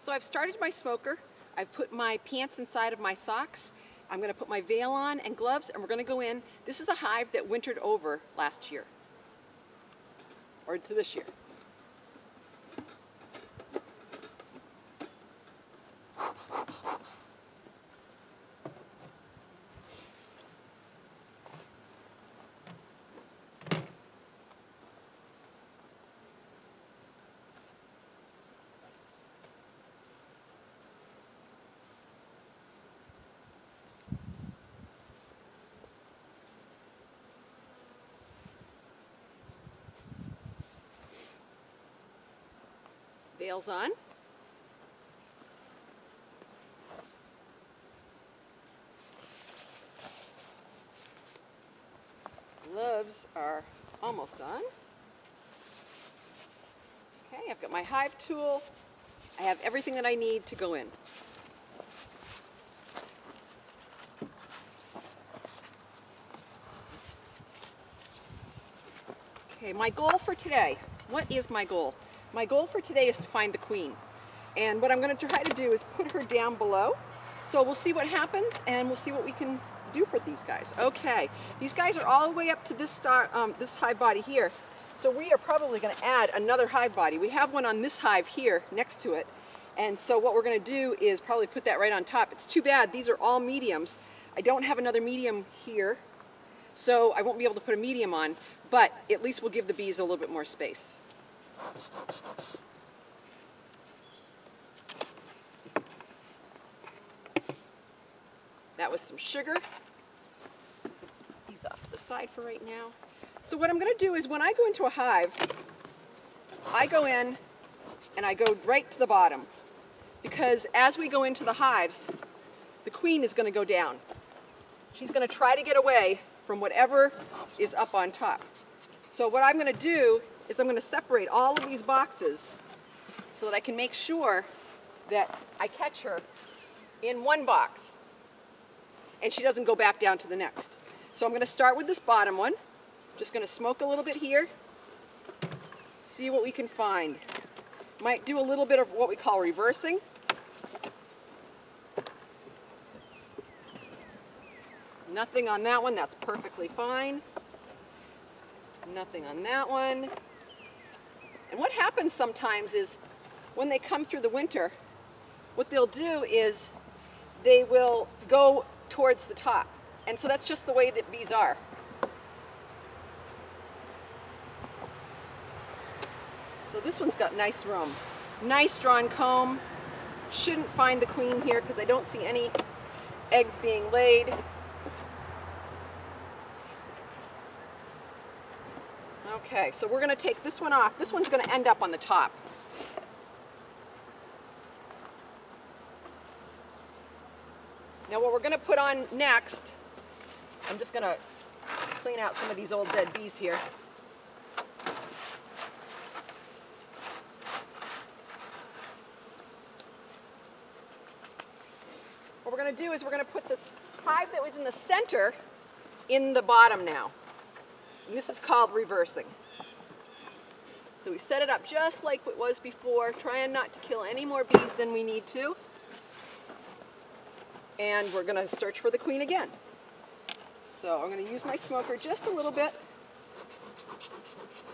So I've started my smoker. I've put my pants inside of my socks. I'm going to put my veil on and gloves, and we're going to go in. This is a hive that wintered over last year, or to this year. Veils on. Gloves are almost on. Okay, I've got my hive tool. I have everything that I need to go in. Okay, my goal for today. What is my goal? My goal for today is to find the queen. And what I'm going to try to do is put her down below. So we'll see what happens and we'll see what we can do for these guys. Okay, these guys are all the way up to this hive body here. So we are probably going to add another hive body. We have one on this hive here next to it. And so what we're going to do is probably put that right on top. It's too bad, these are all mediums. I don't have another medium here, so I won't be able to put a medium on, but at least we'll give the bees a little bit more space. That was some sugar. Let's put these off to the side for right now. So what I'm going to do is when I go into a hive, I go in and I go right to the bottom, because as we go into the hives, the queen is going to go down. She's going to try to get away from whatever is up on top. So what I'm going to do is I'm going to separate all of these boxes so that I can make sure that I catch her in one box and she doesn't go back down to the next. So I'm going to start with this bottom one. Just going to smoke a little bit here, see what we can find. Might do a little bit of what we call reversing. Nothing on that one, that's perfectly fine. Nothing on that one. And what happens sometimes is when they come through the winter, what they'll do is they will go towards the top. And so that's just the way that bees are. So this one's got nice room. Nice drawn comb. Shouldn't find the queen here because I don't see any eggs being laid. Okay, so we're going to take this one off. This one's going to end up on the top. Now what we're going to put on next, I'm just going to clean out some of these old dead bees here. What we're going to do is we're going to put the hive that was in the center in the bottom now. And this is called reversing. So we set it up just like it was before, trying not to kill any more bees than we need to. And we're going to search for the queen again. So I'm going to use my smoker just a little bit.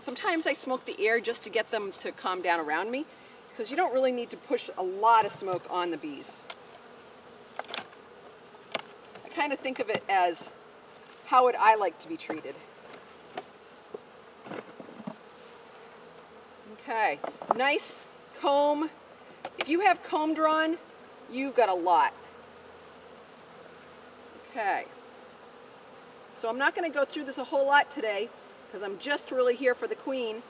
Sometimes I smoke the air just to get them to calm down around me, because you don't really need to push a lot of smoke on the bees. I kind of think of it as, how would I like to be treated? Okay, nice comb. If you have comb drawn, you've got a lot. Okay, so I'm not going to go through this a whole lot today because I'm just really here for the queen,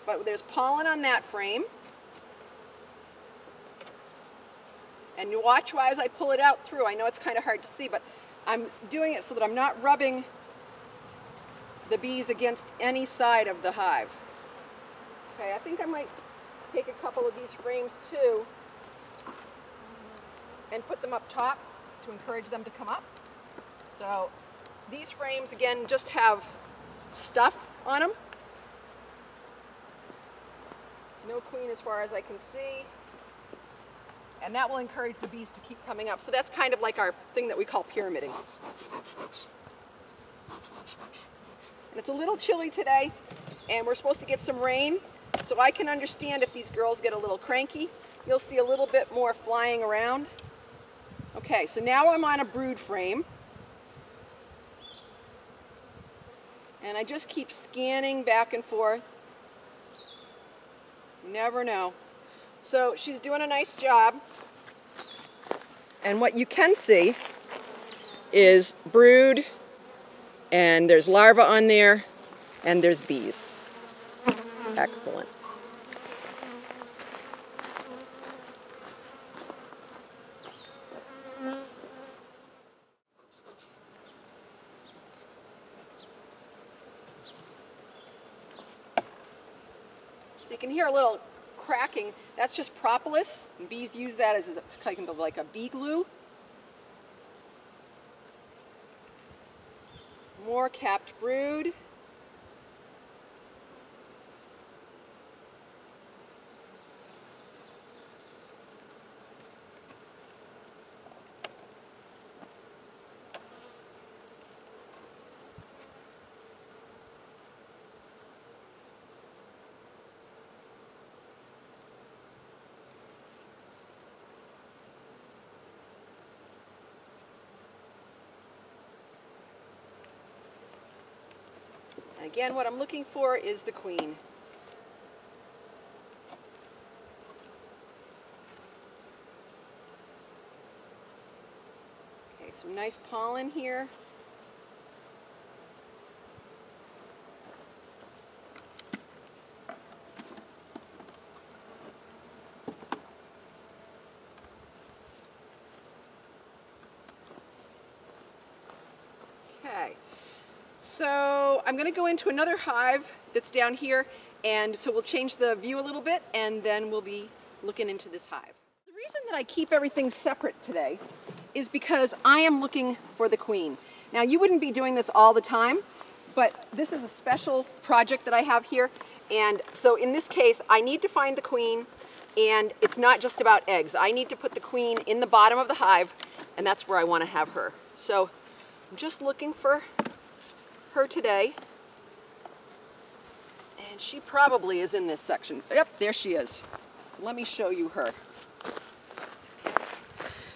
but there's pollen on that frame. And you watch as I pull it out through. I know it's kind of hard to see, but I'm doing it so that I'm not rubbing the bees against any side of the hive. Okay, I think I might take a couple of these frames too and put them up top to encourage them to come up. So these frames again just have stuff on them. No queen as far as I can see. And that will encourage the bees to keep coming up. So that's kind of like our thing that we call pyramiding. And it's a little chilly today, and we're supposed to get some rain. So I can understand if these girls get a little cranky. You'll see a little bit more flying around. Okay, so now I'm on a brood frame. And I just keep scanning back and forth. You never know. So she's doing a nice job. And what you can see is brood, and there's larvae on there, and there's bees. Excellent. So you can hear a little cracking. That's just propolis. And bees use that as kind of like a bee glue. More capped brood. And again, what I'm looking for is the queen. Okay, some nice pollen here. Okay. So I'm going to go into another hive that's down here, and so we'll change the view a little bit, and then we'll be looking into this hive. The reason that I keep everything separate today is because I am looking for the queen. Now, you wouldn't be doing this all the time, but this is a special project that I have here, and so in this case I need to find the queen, and it's not just about eggs. I need to put the queen in the bottom of the hive, and that's where I want to have her. So I'm just looking for her today, and she probably is in this section. Yep, there she is. Let me show you her.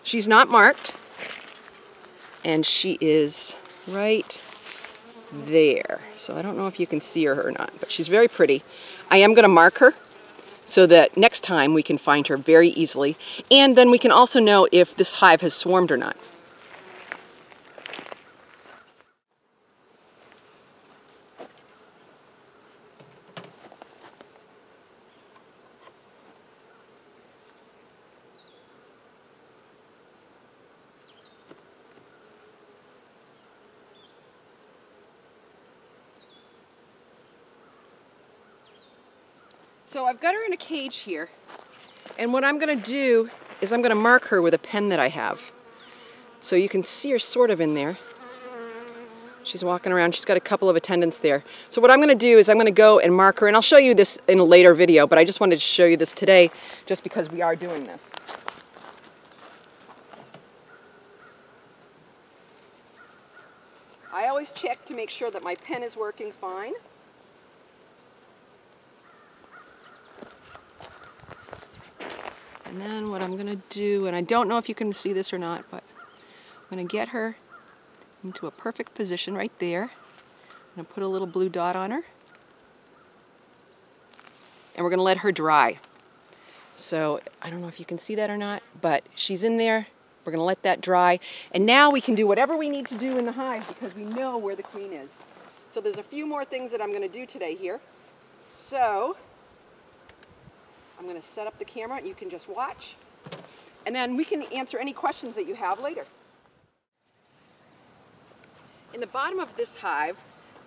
She's not marked, and she is right there. So I don't know if you can see her or not, but she's very pretty. I am going to mark her so that next time we can find her very easily, and then we can also know if this hive has swarmed or not. So I've got her in a cage here, and what I'm going to do is I'm going to mark her with a pen that I have. So you can see her sort of in there. She's walking around. She's got a couple of attendants there. So what I'm going to do is I'm going to go and mark her, and I'll show you this in a later video, but I just wanted to show you this today just because we are doing this. I always check to make sure that my pen is working fine. And then what I'm going to do, and I don't know if you can see this or not, but I'm going to get her into a perfect position right there. I'm going to put a little blue dot on her. And we're going to let her dry. So I don't know if you can see that or not, but she's in there. We're going to let that dry. And now we can do whatever we need to do in the hive because we know where the queen is. So there's a few more things that I'm going to do today here. So I'm going to set up the camera and you can just watch. And then we can answer any questions that you have later. In the bottom of this hive,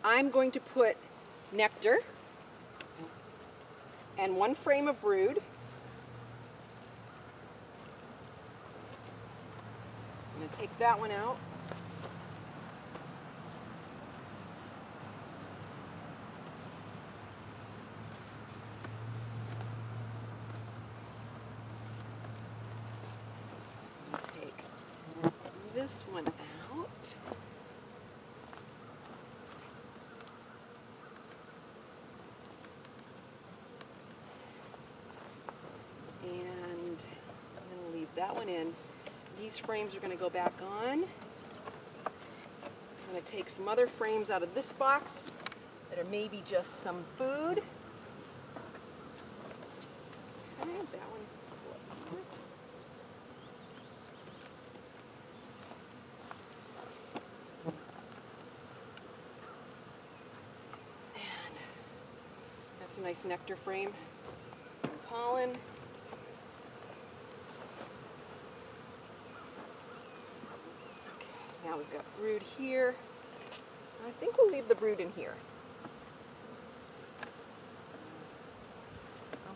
I'm going to put nectar and one frame of brood. I'm going to take that one out. this one out. And I'm going to leave that one in. These frames are going to go back on. I'm going to take some other frames out of this box that are maybe just some food. Okay, that one. And that's a nice nectar frame. Pollen. Now we've got brood here. I think we'll leave the brood in here.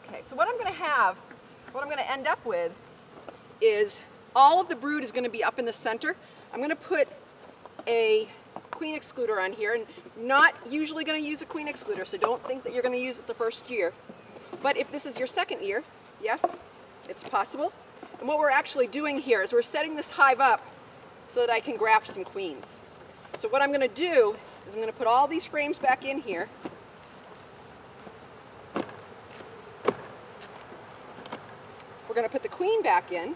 Okay, so what I'm going to end up with is all of the brood is going to be up in the center. I'm going to put a queen excluder on here, and not usually going to use a queen excluder, so don't think that you're going to use it the first year. But if this is your second year, yes, it's possible. And what we're actually doing here is we're setting this hive up so that I can graft some queens. So what I'm going to do is I'm going to put all these frames back in here. We're going to put the queen back in,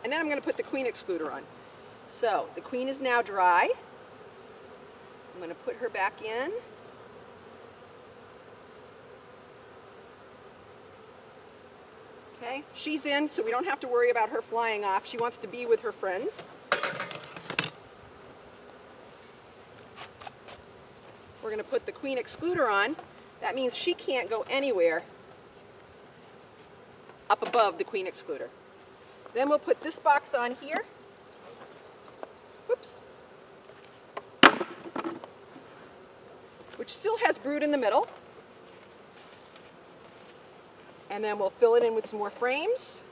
and then I'm going to put the queen excluder on. So the queen is now dry. I'm going to put her back in. Okay, she's in, so we don't have to worry about her flying off. She wants to be with her friends. We're going to put the queen excluder on. That means she can't go anywhere up above the queen excluder. Then we'll put this box on here. Whoops. Which still has brood in the middle. And then we'll fill it in with some more frames.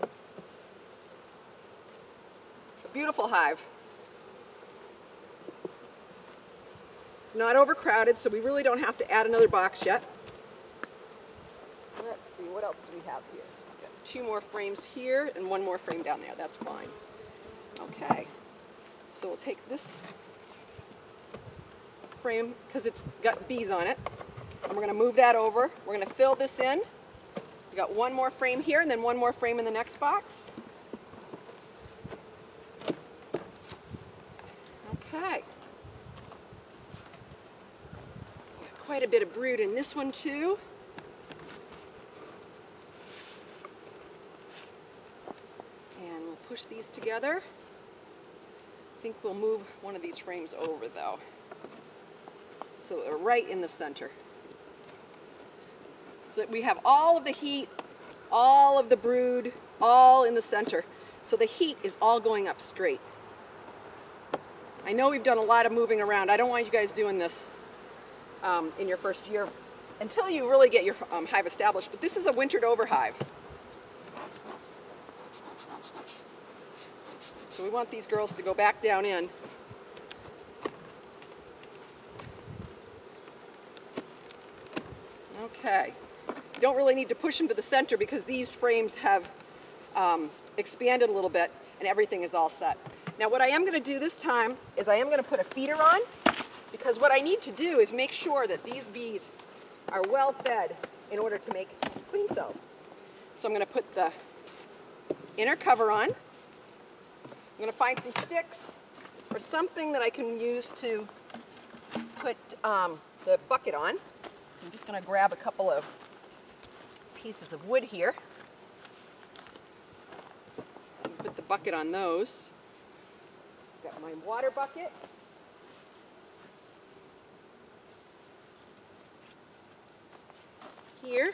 A beautiful hive. It's not overcrowded, so we really don't have to add another box yet. Let's see, what else do we have here? We've got 2 more frames here and 1 more frame down there. That's fine. Okay, so we'll take this frame, because it's got bees on it, and we're going to move that over. We're going to fill this in. We've got 1 more frame here and then 1 more frame in the next box. Okay. Got quite a bit of brood in this one too. And we'll push these together. I think we'll move one of these frames over though, so they're right in the center. So that we have all of the heat, all of the brood, all in the center. So the heat is all going up straight. I know we've done a lot of moving around. I don't want you guys doing this in your first year until you really get your hive established. But this is a wintered over hive. So we want these girls to go back down in. Okay. You don't really need to push them to the center because these frames have expanded a little bit and everything is all set. Now what I am going to do this time is I am going to put a feeder on, because what I need to do is make sure that these bees are well fed in order to make queen cells. So I'm going to put the inner cover on. I'm going to find some sticks or something that I can use to put the bucket on. I'm just going to grab a couple of pieces of wood here. Put the bucket on those. Got my water bucket. Here.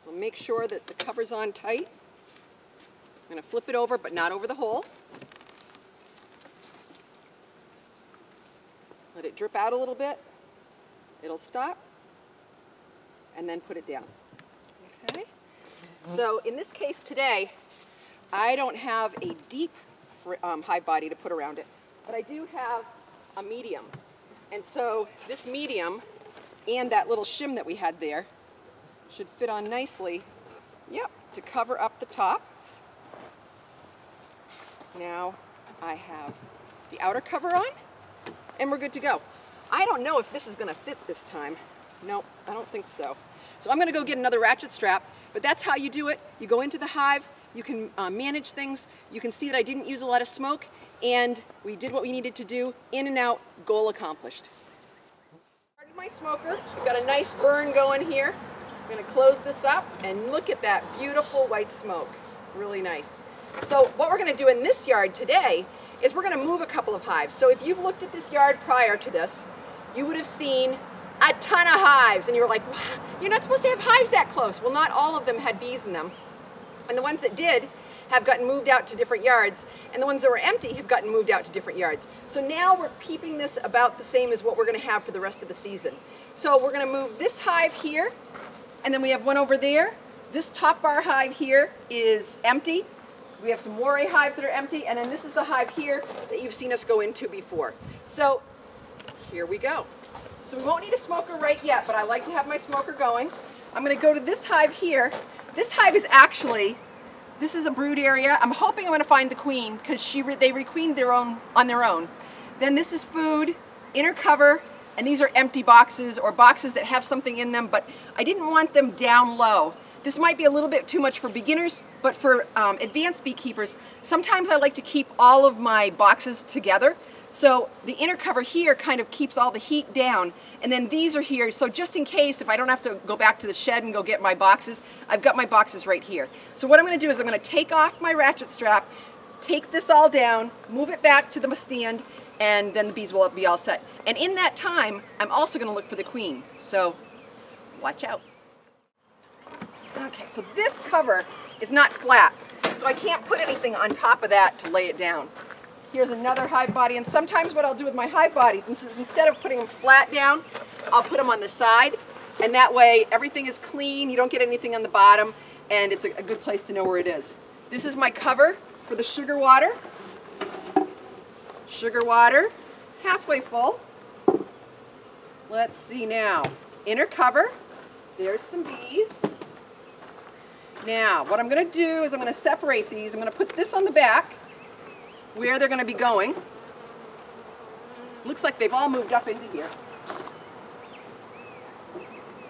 So make sure that the cover's on tight. I'm going to flip it over, but not over the hole. Let it drip out a little bit. It'll stop. And then put it down. Okay? So in this case today, I don't have a deep hive body to put around it, but I do have a medium. And so this medium and that little shim that we had there should fit on nicely, yep, to cover up the top. Now I have the outer cover on, and we're good to go. I don't know if this is going to fit this time. Nope, I don't think so. So I'm going to go get another ratchet strap, but that's how you do it. You go into the hive, you can manage things. You can see that I didn't use a lot of smoke, and we did what we needed to do. In and out, goal accomplished. Started my smoker. We've got a nice burn going here. I'm going to close this up, and look at that beautiful white smoke. Really nice. So what we're going to do in this yard today is we're going to move a couple of hives. So if you've looked at this yard prior to this, you would have seen a ton of hives, and you were like, wow, you're not supposed to have hives that close. Well, not all of them had bees in them. And the ones that did have gotten moved out to different yards, and the ones that were empty have gotten moved out to different yards. So now we're keeping this about the same as what we're going to have for the rest of the season. So we're going to move this hive here, and then we have one over there. This top bar hive here is empty. We have some moray hives that are empty, and then this is a hive here that you've seen us go into before. So here we go. So we won't need a smoker right yet, but I like to have my smoker going. I'm going to go to this hive here. This hive is actually, this is a brood area. I'm hoping I'm going to find the queen because they requeened on their own. Then this is food, inner cover, and these are empty boxes or boxes that have something in them, but I didn't want them down low. This might be a little bit too much for beginners, but for advanced beekeepers, sometimes I like to keep all of my boxes together. So the inner cover here kind of keeps all the heat down, and then these are here, so just in case, if I don't have to go back to the shed and go get my boxes, I've got my boxes right here. So what I'm going to do is I'm going to take off my ratchet strap, take this all down, move it back to the stand, and then the bees will be all set. And in that time, I'm also going to look for the queen, so watch out. Okay, so this cover is not flat, so I can't put anything on top of that to lay it down. Here's another hive body, and sometimes what I'll do with my hive bodies is instead of putting them flat down, I'll put them on the side, and that way everything is clean, you don't get anything on the bottom, and it's a good place to know where it is. This is my cover for the sugar water. Sugar water, halfway full. Let's see now. Inner cover, there's some bees. Now, what I'm going to do is I'm going to separate these. I'm going to put this on the back where they're going to be going. Looks like they've all moved up into here.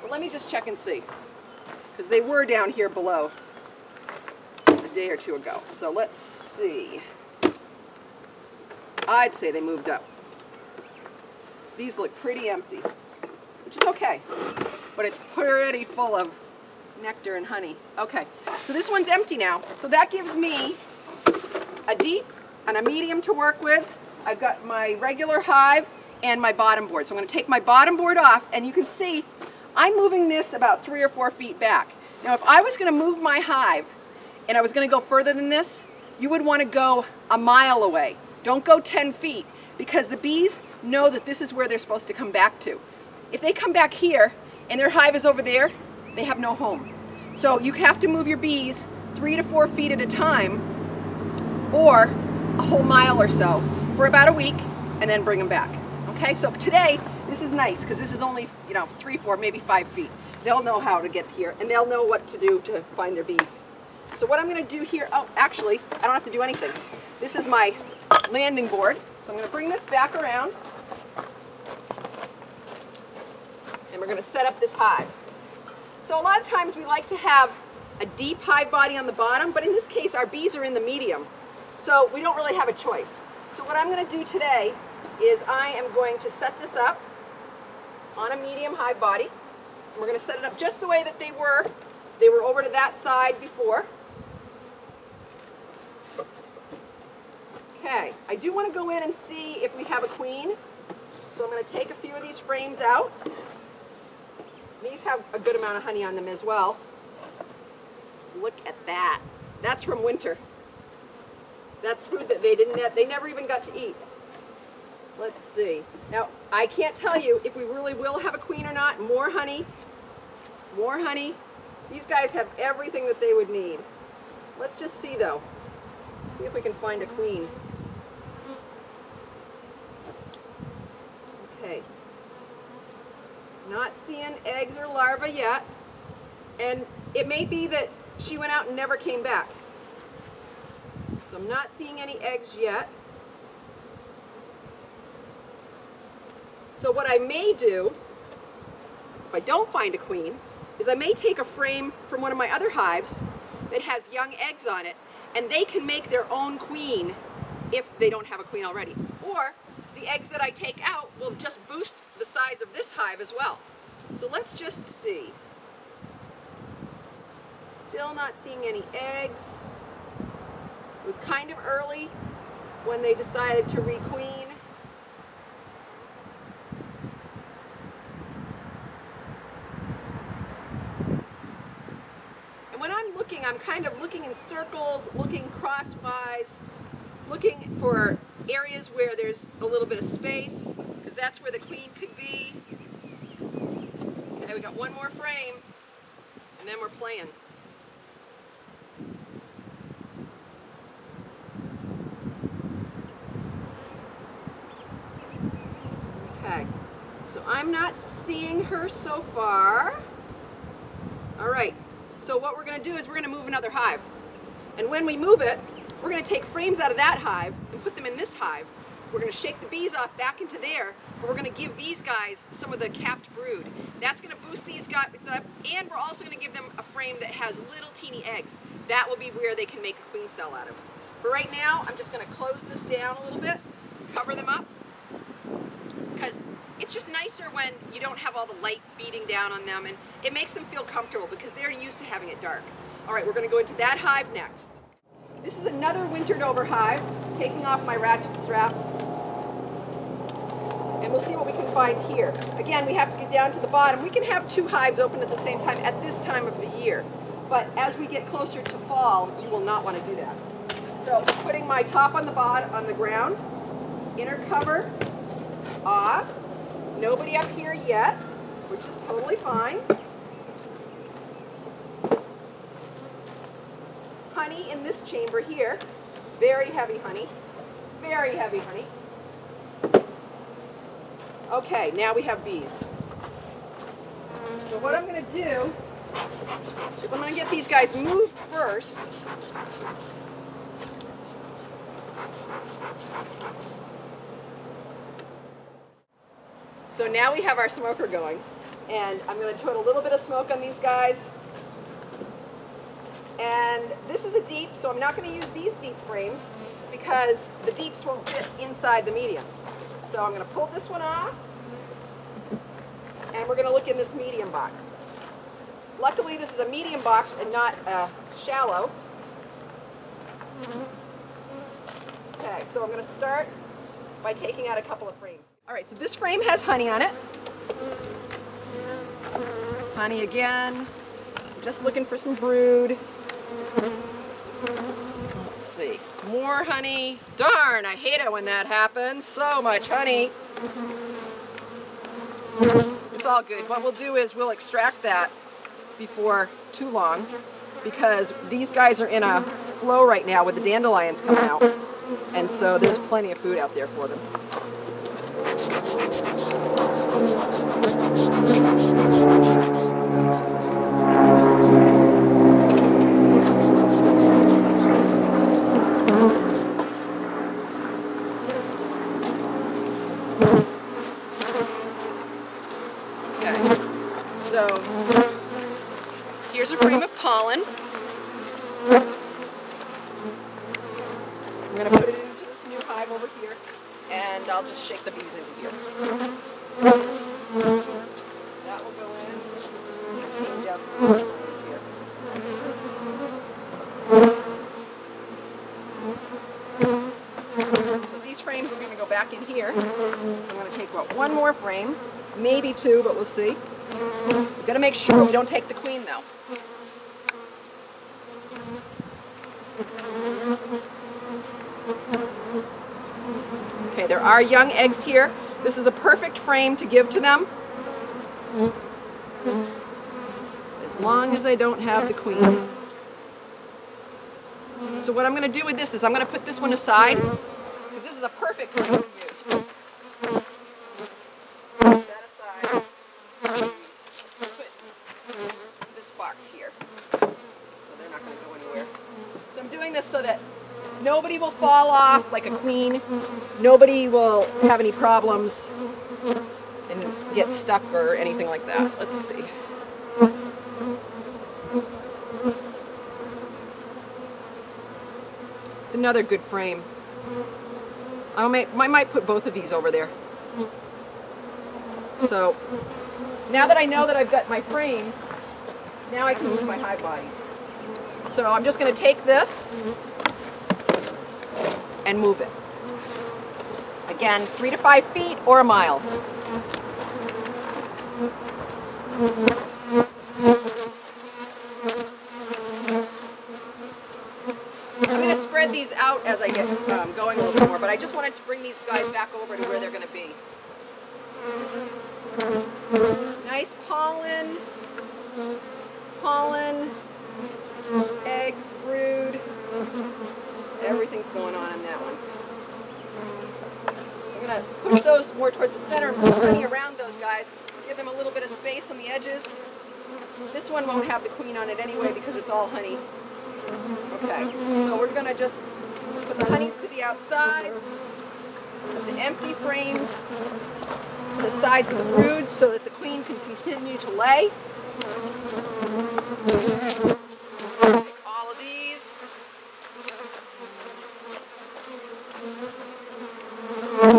But let me just check and see, because they were down here below a day or two ago. So let's see. I'd say they moved up. These look pretty empty, which is okay, but it's pretty full of nectar and honey. Okay, so this one's empty now. So that gives me a deep and a medium to work with. I've got my regular hive and my bottom board. So I'm going to take my bottom board off, and you can see I'm moving this about 3 or 4 feet back. Now if I was going to move my hive and I was going to go further than this, you would want to go a mile away. Don't go 10 feet, because the bees know that this is where they're supposed to come back to. If they come back here and their hive is over there, they have no home. So you have to move your bees 3 to 4 feet at a time, or a whole mile or so, for about a week, and then bring them back. Okay, so today, this is nice, because this is only, 3, 4, maybe 5 feet. They'll know how to get here, and they'll know what to do to find their bees. So what I'm going to do here, oh, actually, I don't have to do anything. This is my landing board. So I'm going to bring this back around, and we're going to set up this hive. So a lot of times we like to have a deep hive body on the bottom, but in this case our bees are in the medium, so we don't really have a choice. So what I'm going to do today is I am going to set this up on a medium hive body. We're going to set it up just the way that they were. They were over to that side before. Okay, I do want to go in and see if we have a queen, so I'm going to take a few of these frames out. These have a good amount of honey on them as well. Look at that. That's from winter. That's food that they never even got to eat. Let's see. Now, I can't tell you if we really will have a queen or not. More honey. More honey. These guys have everything that they would need. Let's just see, though. See if we can find a queen. Okay. Not seeing eggs or larvae yet. And it may be that she went out and never came back. So I'm not seeing any eggs yet. So what I may do, if I don't find a queen, is I may take a frame from one of my other hives that has young eggs on it, and they can make their own queen if they don't have a queen already. Or the eggs that I take out will just boost the size of this hive as well. So let's just see. Still not seeing any eggs. It was kind of early when they decided to requeen. And when I'm looking, I'm kind of looking in circles, looking crosswise, looking for areas where there's a little bit of space, because that's where the queen could be. Okay, we got one more frame, and then we're playing. Okay, so I'm not seeing her so far. All right, so what we're going to do is we're going to move another hive. And when we move it, we're going to take frames out of that hive and put them in this hive. We're going to shake the bees off back into there, but we're going to give these guys some of the capped brood. That's going to boost these guys up, and we're also going to give them a frame that has little teeny eggs. That will be where they can make a queen cell out of. But right now, I'm just going to close this down a little bit, cover them up, because it's just nicer when you don't have all the light beating down on them, and it makes them feel comfortable because they're used to having it dark. All right, we're going to go into that hive next. This is another wintered over hive, taking off my ratchet strap, and we'll see what we can find here. Again, we have to get down to the bottom. We can have two hives open at the same time at this time of the year, but as we get closer to fall, you will not want to do that. So putting my top on the ground, inner cover off, nobody up here yet, which is totally fine. Honey in this chamber here, very heavy honey, very heavy honey. Okay, now we have bees. So what I'm going to do is I'm going to get these guys moved first. So now we have our smoker going, and I'm going to put a little bit of smoke on these guys. And this is a deep, so I'm not going to use these deep frames because the deeps won't fit inside the mediums. So I'm going to pull this one off, and we're going to look in this medium box. Luckily, this is a medium box and not shallow. Okay, so I'm going to start by taking out a couple of frames. All right, so this frame has honey on it. Honey again. Just looking for some brood. Let's see. More honey. Darn, I hate it when that happens. So much honey. It's all good. What we'll do is we'll extract that before too long because these guys are in a flow right now with the dandelions coming out. And so there's plenty of food out there for them. Okay, so here's a frame of pollen. I'm going to put it into this new hive over here, and I'll just shake the bees into here. That will go in. Down here. So these frames are going to go back in here. So I'm going to take one more frame, maybe two, but we'll see. We've got to make sure we don't take the queen, though. Okay, there are young eggs here. This is a perfect frame to give to them. As long as I don't have the queen. So what I'm going to do with this is I'm going to put this one aside, because this is a perfect frame to use. Put that aside. Put this box here. So they're not going to go anywhere. So I'm doing this so that Nobody will fall off like a queen. Nobody will have any problems and get stuck or anything like that. Let's see. It's another good frame. I might put both of these over there. So now that I know that I've got my frames, now I can move my hive body. So I'm just going to take this and move it. Again, 3 to 5 feet or a mile. I'm going to spread these out as I get going a little bit more, but I just wanted to bring these guys back over to where they're going to be. Nice pollen, eggs, brood, everything's going on in that one. I'm going to push those more towards the center and put honey around those guys, give them a little bit of space on the edges. This one won't have the queen on it anyway because it's all honey. Okay, so we're going to just put the honeys to the outsides, put the empty frames to the sides of the brood so that the queen can continue to lay. Take all of these.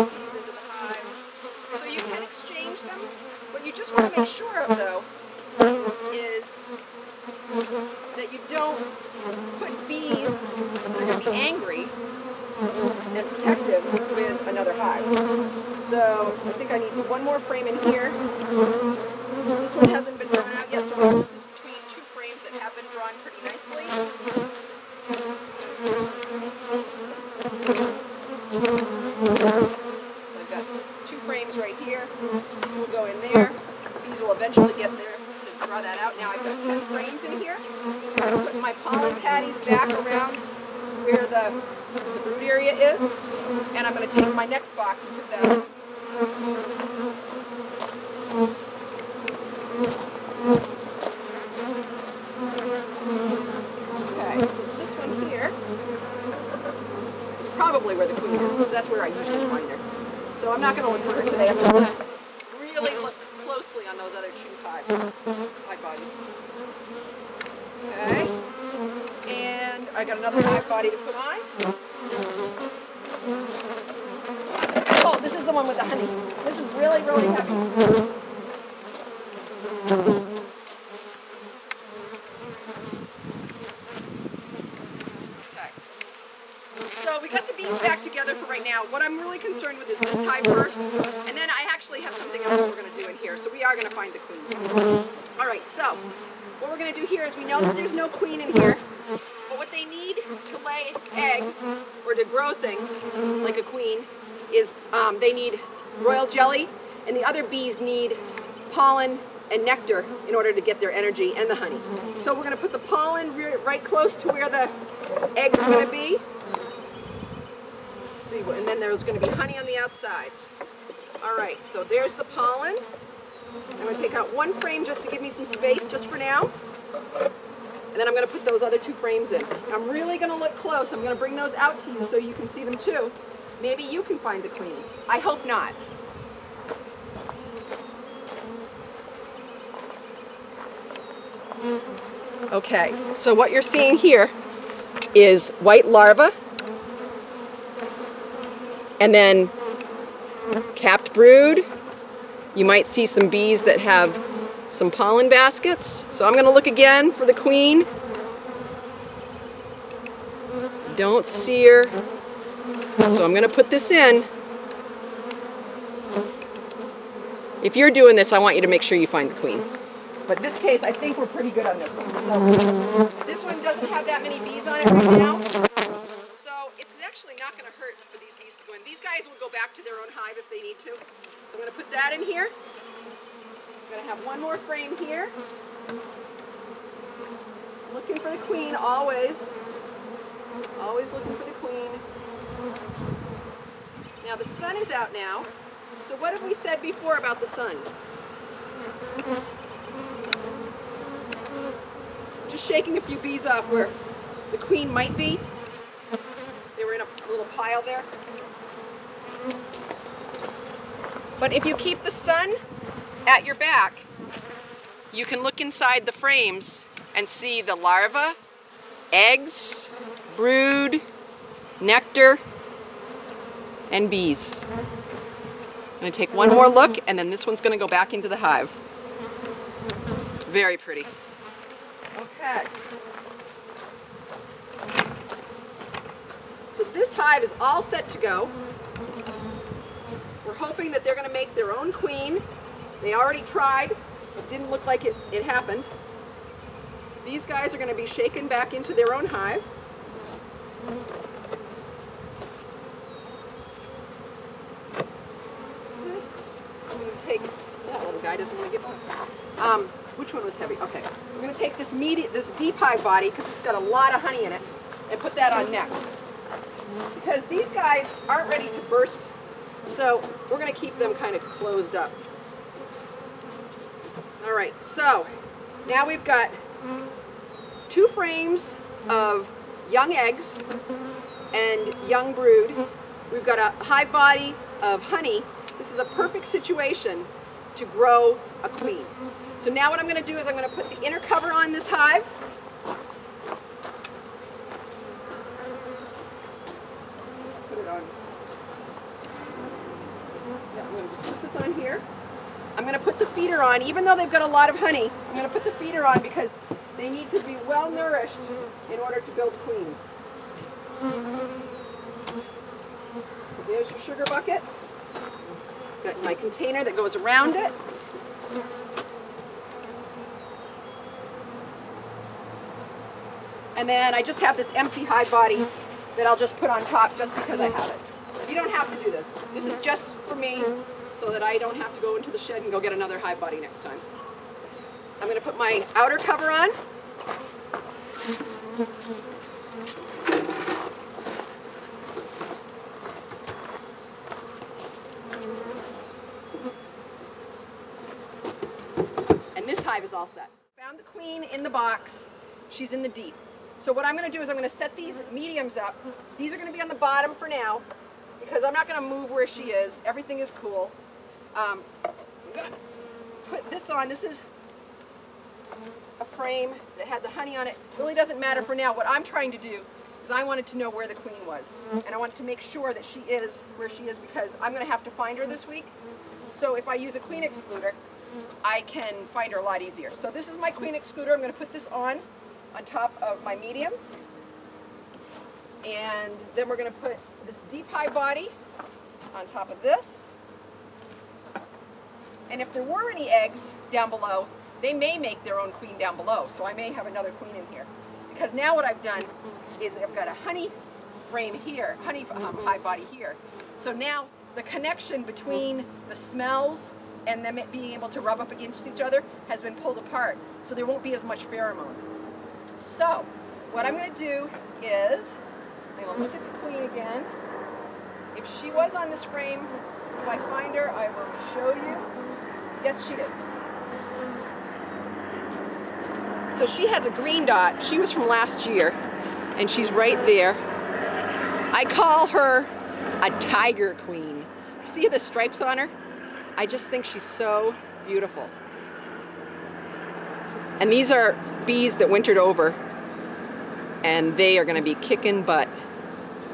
These into the hive. So you can exchange them. What you just want to make sure of, though, is that you don't put bees that are going to be angry and protective with another hive. So I think I need one more frame in here. This one hasn't been drawn out yet, so I'll put this between 2 frames that have been drawn pretty nicely. So I've got 2 frames right here. This will go in there. These will eventually get there to draw that out. Now I've got 10 frames in here. I'm putting my pollen patties back around where the brood area is, and I'm going to take my next box and put that on. Okay, so this one here is probably where the queen is, because that's where I usually find her. So I'm not going to look for her today. I'm going to really look closely on those other 2 hive bodies. Okay, and I got another hive body to put on. Oh, this is the one with the honey. This is really, really heavy. Okay. So we got the bees back together for right now. What I'm really concerned with is this hive first, and then I actually have something else we're going to do in here. So we are going to find the queen. All right, so what we're going to do here is we know that there's no queen in here, but what they need to lay eggs or to grow things like a queen is they need royal jelly, and the other bees need pollen and nectar in order to get their energy and the honey. So we're going to put the pollen right close to where the eggs are going to be. Let's see, and then there's going to be honey on the outsides. All right, so there's the pollen. I'm going to take out 1 frame just to give me some space just for now. And then I'm going to put those other 2 frames in. I'm really going to look close. I'm going to bring those out to you so you can see them too. Maybe you can find the queen. I hope not. Okay, so what you're seeing here is white larva, and then capped brood. You might see some bees that have some pollen baskets. So I'm going to look again for the queen. Don't see her. So I'm going to put this in. If you're doing this, I want you to make sure you find the queen. But in this case, I think we're pretty good on this one. So this one doesn't have that many bees on it right now. So it's actually not going to hurt for these bees to go in. These guys will go back to their own hive if they need to. So I'm going to put that in here. I'm going to have 1 more frame here. Looking for the queen always. Always looking for the queen. Now the sun is out now. So what have we said before about the sun? Just shaking a few bees off where the queen might be. pile there. But if you keep the sun at your back, you can look inside the frames and see the larvae, eggs, brood, nectar, and bees. I'm going to take one more look, and then this one's going to go back into the hive. Very pretty. Okay. So this hive is all set to go. We're hoping that they're going to make their own queen. They already tried. It didn't look like it happened. These guys are going to be shaken back into their own hive. I'm going to take, that little guy doesn't want to get one. Which one was heavy? Okay. We're going to take this deep hive body, because it's got a lot of honey in it, and put that on next. Because these guys aren't ready to burst, so we're going to keep them kind of closed up. All right, so now we've got 2 frames of young eggs and young brood. We've got a hive body of honey. This is a perfect situation to grow a queen. So now what I'm going to do is I'm going to put the inner cover on this hive. Put it on. Yeah, I'm going to just put this on here. I'm going to put the feeder on, even though they've got a lot of honey. I'm going to put the feeder on because they need to be well nourished in order to build queens. So there's your sugar bucket. Got my container that goes around it. And then I just have this empty hive body that I'll just put on top just because I have it. You don't have to do this. This is just for me so that I don't have to go into the shed and go get another hive body next time. I'm going to put my outer cover on. And this hive is all set. Found the queen in the box. She's in the deep. So what I'm going to do is I'm going to set these mediums up. These are going to be on the bottom for now because I'm not going to move where she is. Everything is cool. I'm going to put this on. This is a frame that had the honey on it. Really doesn't matter for now. What I'm trying to do is I wanted to know where the queen was. And I wanted to make sure that she is where she is because I'm going to have to find her this week. So if I use a queen excluder, I can find her a lot easier. So this is my queen excluder. I'm going to put this on top of my mediums. And then we're going to put this deep hive body on top of this. And if there were any eggs down below, they may make their own queen down below. So I may have another queen in here. Because now what I've done is I've got a honey frame here, honey hive body here. So now the connection between the smells and them being able to rub up against each other has been pulled apart. So there won't be as much pheromone. So what I'm going to do is I'm going to look at the queen again. If she was on this frame, if I find her, I will show you. Yes, she is. So she has a green dot. She was from last year, and she's right there. I call her a tiger queen. See the stripes on her? I just think she's so beautiful. And these are bees that wintered over, and they are going to be kicking butt.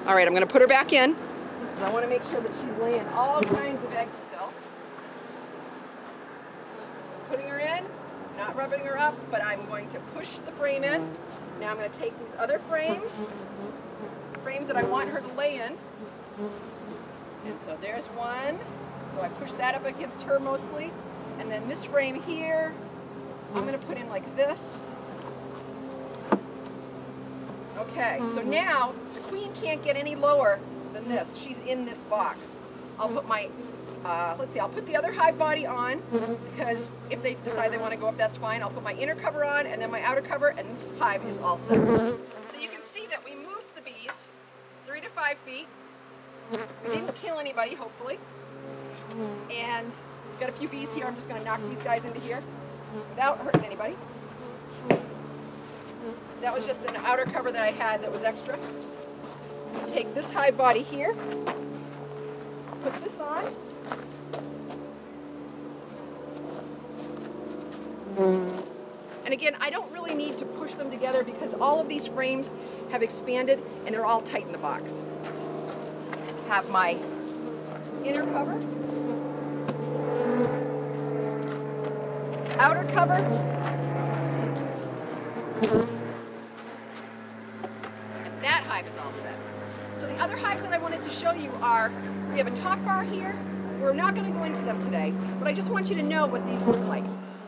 All right, I'm going to put her back in, because I want to make sure that she's laying all kinds of eggs still. Putting her in, not rubbing her up, but I'm going to push the frame in. Now I'm going to take these other frames that I want her to lay in. And so there's one. So I push that up against her mostly. And then this frame here, I'm going to put in like this. Okay, so now the queen can't get any lower than this. She's in this box. I'll put my, let's see, I'll put the other hive body on because if they decide they want to go up, that's fine. I'll put my inner cover on and then my outer cover, and this hive is all set. So you can see that we moved the bees 3 to 5 feet. We didn't kill anybody, hopefully. And we've got a few bees here. I'm just going to knock these guys into here without hurting anybody. That was just an outer cover that I had that was extra. take this hive body here, put this on. And again, I don't really need to push them together because all of these frames have expanded and they're all tight in the box. Have my inner cover, outer cover, and that hive is all set. So the other hives that I wanted to show you are, we have a top bar here. We're not going to go into them today, but I just want you to know what these look like.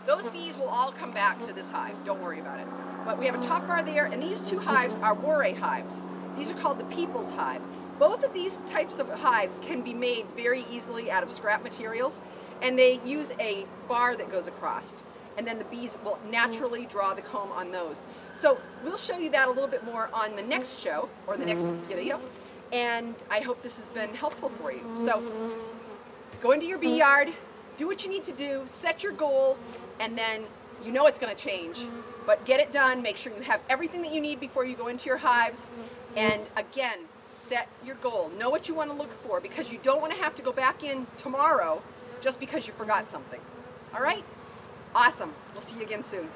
Those bees will all come back to this hive, don't worry about it. But we have a top bar there, and these two hives are moray hives. These are called the people's hive. Both of these types of hives can be made very easily out of scrap materials, and they use a bar that goes across. And then the bees will naturally draw the comb on those. So we'll show you that a little bit more on the next show, or the next video, and I hope this has been helpful for you. So go into your bee yard, do what you need to do, set your goal, and then you know it's going to change, but get it done. Make sure you have everything that you need before you go into your hives. And again, set your goal. Know what you want to look for, because you don't want to have to go back in tomorrow just because you forgot something. All right? Awesome. We'll see you again soon.